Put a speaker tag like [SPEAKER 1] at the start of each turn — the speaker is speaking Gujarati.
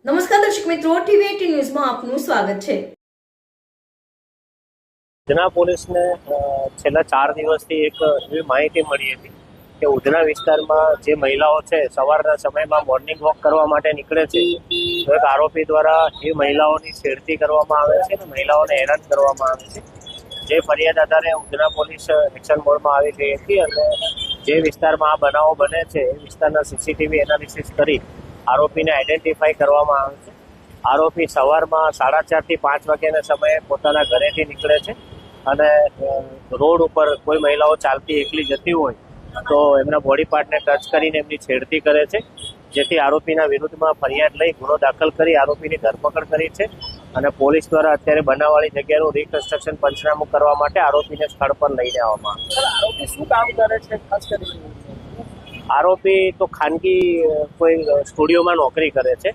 [SPEAKER 1] નમસ્કાર દર્શક મિત્રો, ટીવી18 ન્યૂઝમાં આપનું સ્વાગત છે।
[SPEAKER 2] ઉધના પોલીસને છેલ્લા 4 દિવસથી એક એવી માહિતી મળી હતી કે ઉધના વિસ્તારમાં જે મહિલાઓ છે સવારના સમયમાં મોર્નિંગ વોક કરવા માટે નીકળે છે, તો એક આરોપી દ્વારા એ મહિલાઓની છેડતી કરવામાં આવે છે અને મહિલાઓને હેરાન કરવામાં આવે છે। જે ફરિયાદ આધારે ઉધના પોલીસ એક્શન મોડમાં આવી ગઈ હતી અને જે વિસ્તારમાં આ બનાવો બને છે એ વિસ્તારના સીસીટીવી એનાલિસિસ કરી આરોપીને આઈડેન્ટિફાઈ કરવામાં આવે છે। આરોપી સવારમાં 4:30 થી 5 વાગ્યાના સમયે પોતાના ઘરેથી નીકળે છે અને રોડ ઉપર કોઈ મહિલાઓ ચાલતી એકલી જતી હોય તો એમના બોડી પાર્ટને ટચ કરીને એમની છેડતી કરે છે, જેથી આરોપીના વિરુદ્ધમાં ફરિયાદ લઈ ગુનો દાખલ કરી આરોપીની ધરપકડ કરી છે અને પોલીસ દ્વારા અત્યારે બનાવવાળી જગ્યાનું રિકન્સ્ટ્રક્શન પંચનામું કરવા માટે આરોપીને સ્થળ પર લઈને આવવામાં આવે છે।
[SPEAKER 3] આરોપી શું કામ કરે છે ખાસ કરીને?
[SPEAKER 2] આરોપી તો ખાનગી કોઈ સ્ટુડિયોમાં નોકરી કરે છે